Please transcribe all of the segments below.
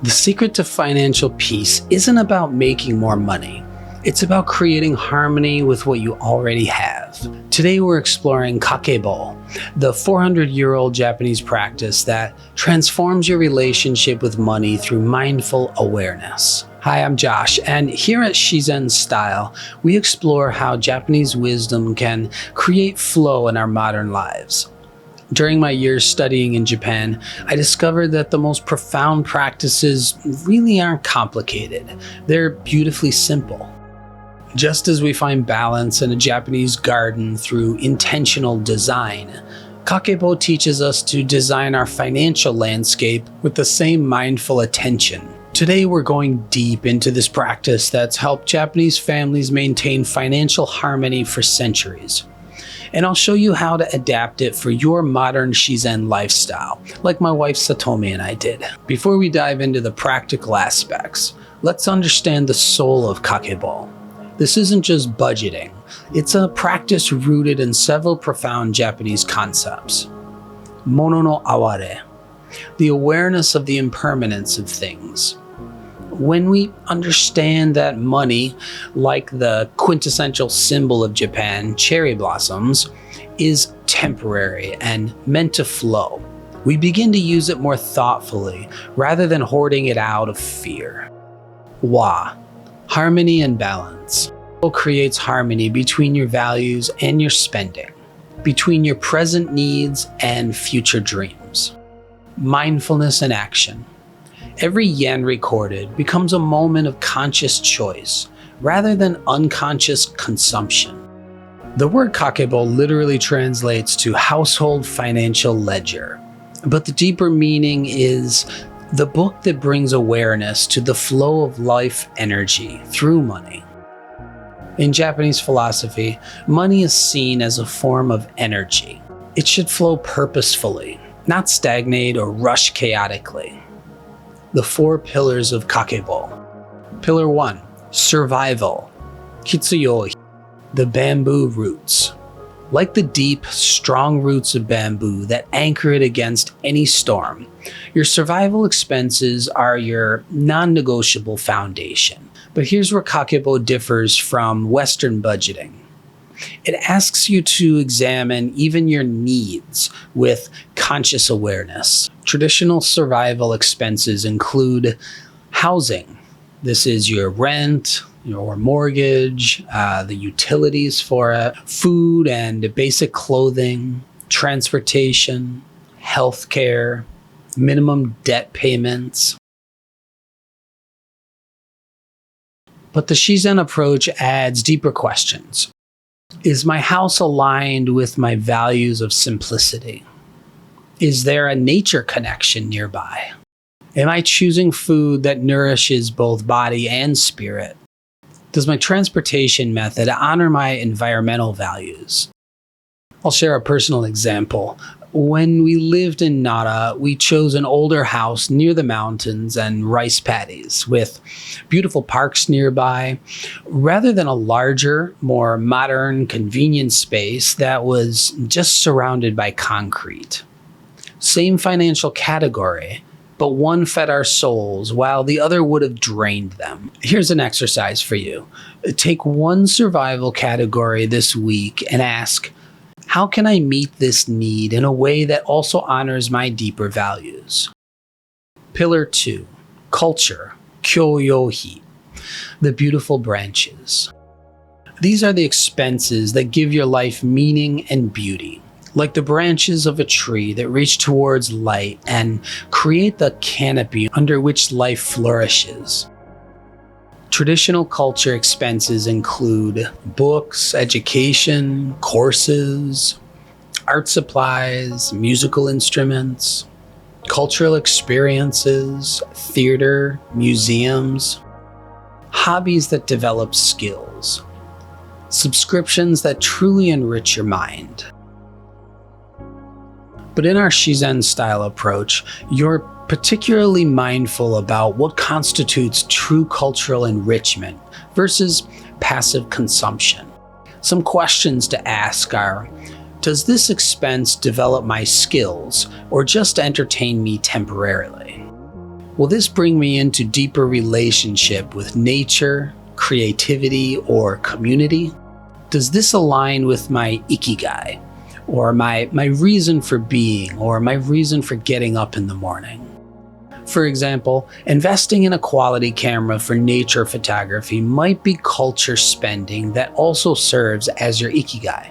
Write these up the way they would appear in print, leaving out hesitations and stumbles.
The secret to financial peace isn't about making more money. It's about creating harmony with what you already have. Today we're exploring Kakeibo, the 400-year-old Japanese practice that transforms your relationship with money through mindful awareness. Hi, I'm Josh, and here at Shizen Style, we explore how Japanese wisdom can create flow in our modern lives. During my years studying in Japan, I discovered that the most profound practices really aren't complicated. They're beautifully simple. Just as we find balance in a Japanese garden through intentional design, Kakeibo teaches us to design our financial landscape with the same mindful attention. Today we're going deep into this practice that's helped Japanese families maintain financial harmony for centuries. And I'll show you how to adapt it for your modern Shizen lifestyle, like my wife Satomi and I did. Before we dive into the practical aspects, let's understand the soul of Kakeibo. This isn't just budgeting, it's a practice rooted in several profound Japanese concepts. Mono no Aare, the awareness of the impermanence of things. When we understand that money, like the quintessential symbol of Japan, cherry blossoms, is temporary and meant to flow, we begin to use it more thoughtfully rather than hoarding it out of fear. Wa, harmony and balance. It creates harmony between your values and your spending, between your present needs and future dreams. Mindfulness and action. Every yen recorded becomes a moment of conscious choice rather than unconscious consumption. The word Kakeibo literally translates to household financial ledger, but the deeper meaning is the book that brings awareness to the flow of life energy through money. In Japanese philosophy, money is seen as a form of energy. It should flow purposefully, not stagnate or rush chaotically. The 4 pillars of Kakeibo. Pillar 1, survival. Kitsuyoi, the bamboo roots. Like the deep, strong roots of bamboo that anchor it against any storm, your survival expenses are your non-negotiable foundation. But here's where Kakeibo differs from Western budgeting. It asks you to examine even your needs with conscious awareness. Traditional survival expenses include housing. This is your rent, your mortgage, the utilities for it, food and basic clothing, transportation, healthcare, minimum debt payments. But the Shizen approach adds deeper questions. Is my house aligned with my values of simplicity? Is there a nature connection nearby? Am I choosing food that nourishes both body and spirit? Does my transportation method honor my environmental values? I'll share a personal example. When we lived in Nara, we chose an older house near the mountains and rice paddies with beautiful parks nearby, rather than a larger, more modern, convenient space that was just surrounded by concrete. Same financial category, but one fed our souls while the other would have drained them. Here's an exercise for you. Take one survival category this week and ask, how can I meet this need in a way that also honors my deeper values? Pillar 2, culture, kyoyohi, the beautiful branches. These are the expenses that give your life meaning and beauty, like the branches of a tree that reach towards light and create the canopy under which life flourishes. Traditional culture expenses include books, education, courses, art supplies, musical instruments, cultural experiences, theater, museums, hobbies that develop skills, subscriptions that truly enrich your mind. But in our Shizen style approach, you're particularly mindful about what constitutes true cultural enrichment versus passive consumption. Some questions to ask are, does this expense develop my skills or just entertain me temporarily? Will this bring me into deeper relationship with nature, creativity, or community? Does this align with my ikigai, or my reason for being, or my reason for getting up in the morning? For example, investing in a quality camera for nature photography might be culture spending that also serves as your ikigai.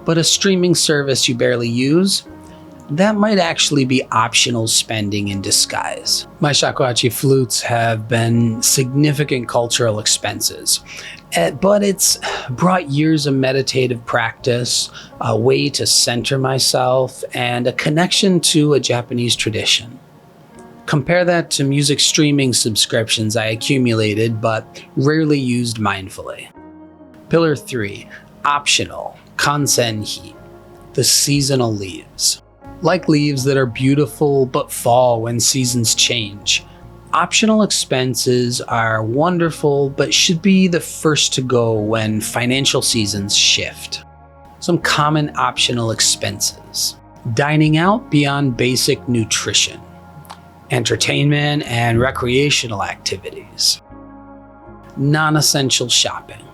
But a streaming service you barely use? That might actually be optional spending in disguise. My shakuhachi flutes have been significant cultural expenses, but it's brought years of meditative practice, a way to center myself, and a connection to a Japanese tradition. Compare that to music streaming subscriptions I accumulated but rarely used mindfully. Pillar 3, optional, kansenhi, the seasonal leaves. Like leaves that are beautiful but fall when seasons change, optional expenses are wonderful but should be the first to go when financial seasons shift. Some common optional expenses: dining out beyond basic nutrition, entertainment and recreational activities, non-essential shopping,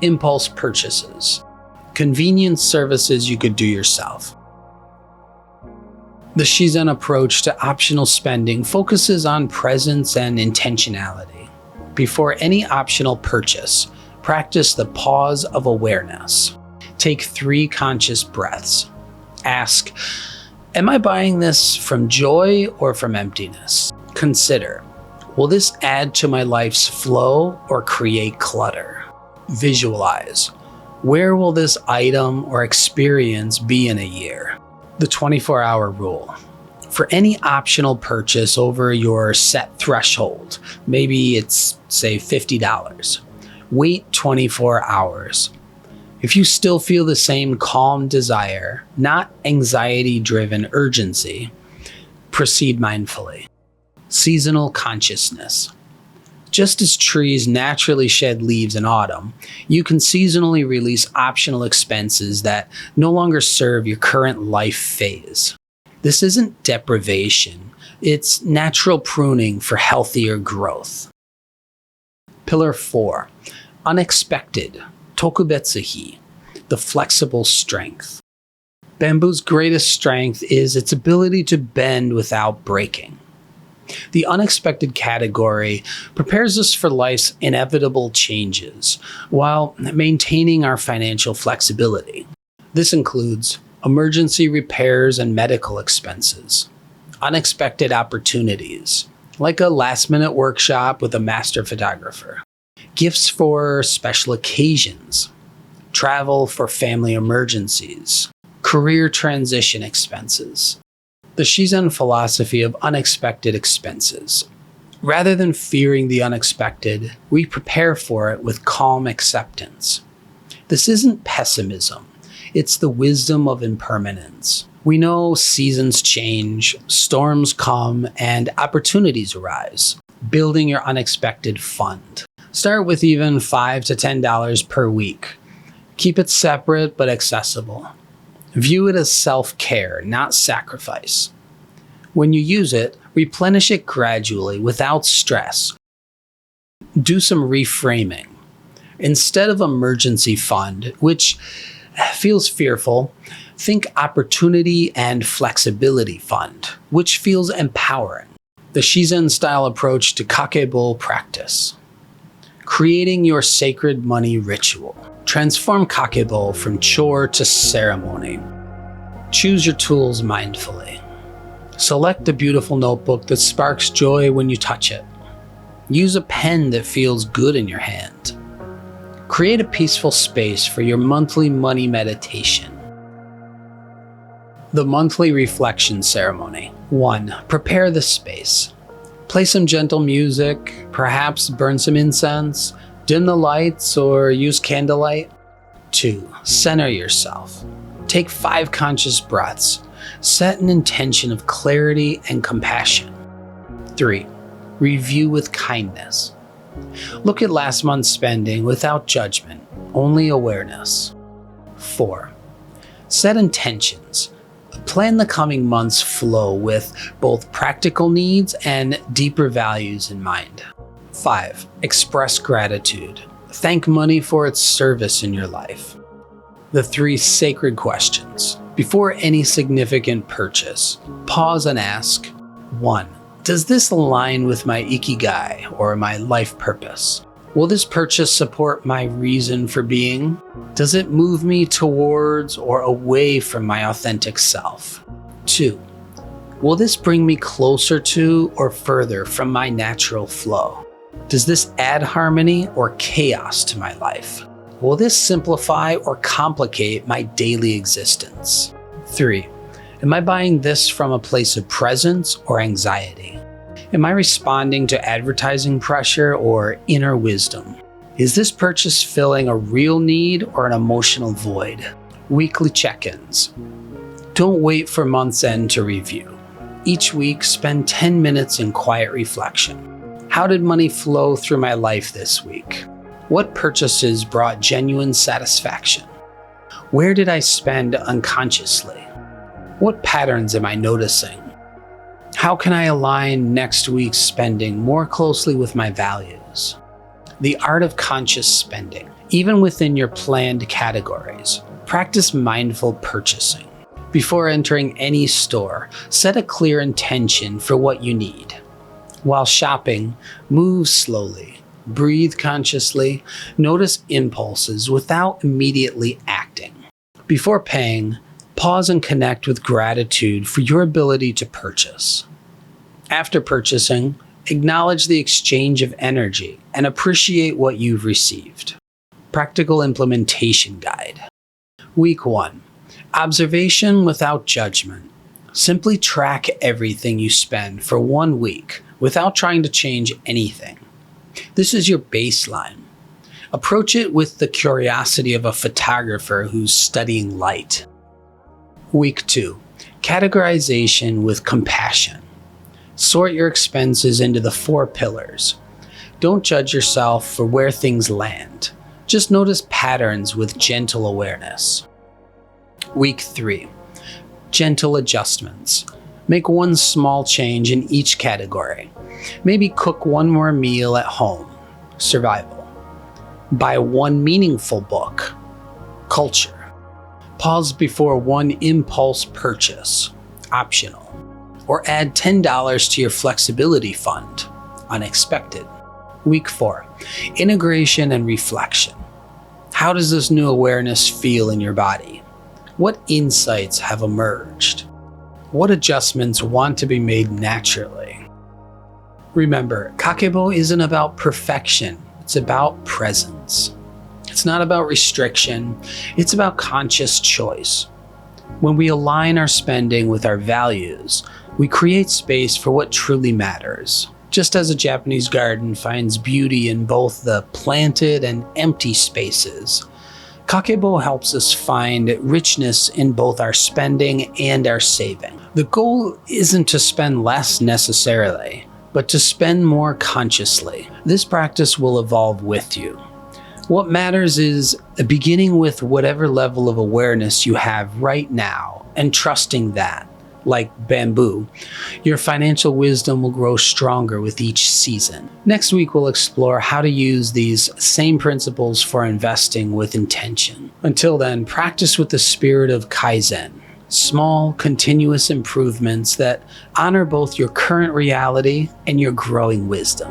impulse purchases, convenience services you could do yourself. The Shizen approach to optional spending focuses on presence and intentionality. Before any optional purchase, practice the pause of awareness. Take 3 conscious breaths. Ask, am I buying this from joy or from emptiness? Consider, will this add to my life's flow or create clutter? Visualize, where will this item or experience be in a year? The 24-hour rule. For any optional purchase over your set threshold, maybe it's, say, $50, wait 24 hours. If you still feel the same calm desire, not anxiety-driven urgency, proceed mindfully. Seasonal consciousness. Just as trees naturally shed leaves in autumn, you can seasonally release optional expenses that no longer serve your current life phase. This isn't deprivation, it's natural pruning for healthier growth. Pillar 4, unexpected, tokubetsuhi, the flexible strength. Bamboo's greatest strength is its ability to bend without breaking. The unexpected category prepares us for life's inevitable changes while maintaining our financial flexibility. This includes emergency repairs and medical expenses, unexpected opportunities, like a last-minute workshop with a master photographer, gifts for special occasions, travel for family emergencies, career transition expenses. The Shizen philosophy of unexpected expenses. Rather than fearing the unexpected, we prepare for it with calm acceptance. This isn't pessimism, it's the wisdom of impermanence. We know seasons change, storms come, and opportunities arise. Building your unexpected fund. Start with even $5 to $10 per week. Keep it separate but accessible. View it as self-care, not sacrifice. When you use it, replenish it gradually without stress. Do some reframing. Instead of emergency fund, which feels fearful, think opportunity and flexibility fund, which feels empowering. The Shizen style approach to Kakeibo Practice. Creating your sacred money ritual. Transform Kakeibo from chore to ceremony. Choose your tools mindfully. Select a beautiful notebook that sparks joy when you touch it. Use a pen that feels good in your hand. Create a peaceful space for your monthly money meditation. The monthly reflection ceremony. 1. Prepare the space. Play some gentle music, perhaps burn some incense, dim the lights, or use candlelight. 2. Center yourself. Take 5 conscious breaths. Set an intention of clarity and compassion. 3. Review with kindness. Look at last month's spending without judgment, only awareness. 4. Set intentions. Plan the coming months flow with both practical needs and deeper values in mind. 5. Express gratitude. Thank money for its service in your life. The 3 sacred questions. Before any significant purchase, pause and ask, 1. Does this align with my ikigai or my life purpose? Will this purchase support my reason for being? Does it move me towards or away from my authentic self? 2. Will this bring me closer to or further from my natural flow? Does this add harmony or chaos to my life? Will this simplify or complicate my daily existence? 3. Am I buying this from a place of presence or anxiety? Am I responding to advertising pressure or inner wisdom? Is this purchase filling a real need or an emotional void? Weekly check-ins. Don't wait for month's end to review. Each week, spend 10 minutes in quiet reflection. How did money flow through my life this week? What purchases brought genuine satisfaction? Where did I spend unconsciously? What patterns am I noticing? How can I align next week's spending more closely with my values? The art of conscious spending. Even within your planned categories, practice mindful purchasing. Before entering any store, set a clear intention for what you need. While shopping, move slowly, breathe consciously, notice impulses without immediately acting. Before paying, pause and connect with gratitude for your ability to purchase. After purchasing, acknowledge the exchange of energy and appreciate what you've received. Practical Implementation Guide. Week 1. Observation without judgment. Simply track everything you spend for 1 week without trying to change anything. This is your baseline. Approach it with the curiosity of a photographer who's studying light. Week 2. Categorization with compassion. Sort your expenses into the 4 pillars. Don't judge yourself for where things land. Just notice patterns with gentle awareness. Week 3. Gentle adjustments. Make 1 small change in each category. Maybe cook 1 more meal at home. Survival. Buy 1 meaningful book. Culture. Pause before 1 impulse purchase, optional, or add $10 to your flexibility fund, unexpected. Week 4, integration and reflection. How does this new awareness feel in your body? What insights have emerged? What adjustments want to be made naturally? Remember, Kakeibo isn't about perfection, it's about presence. It's not about restriction, it's about conscious choice. When we align our spending with our values, we create space for what truly matters. Just as a Japanese garden finds beauty in both the planted and empty spaces, Kakeibo helps us find richness in both our spending and our saving. The goal isn't to spend less necessarily, but to spend more consciously. This practice will evolve with you. What matters is beginning with whatever level of awareness you have right now and trusting that, like bamboo, your financial wisdom will grow stronger with each season. Next week, we'll explore how to use these same principles for investing with intention. Until then, practice with the spirit of Kaizen, small, continuous improvements that honor both your current reality and your growing wisdom.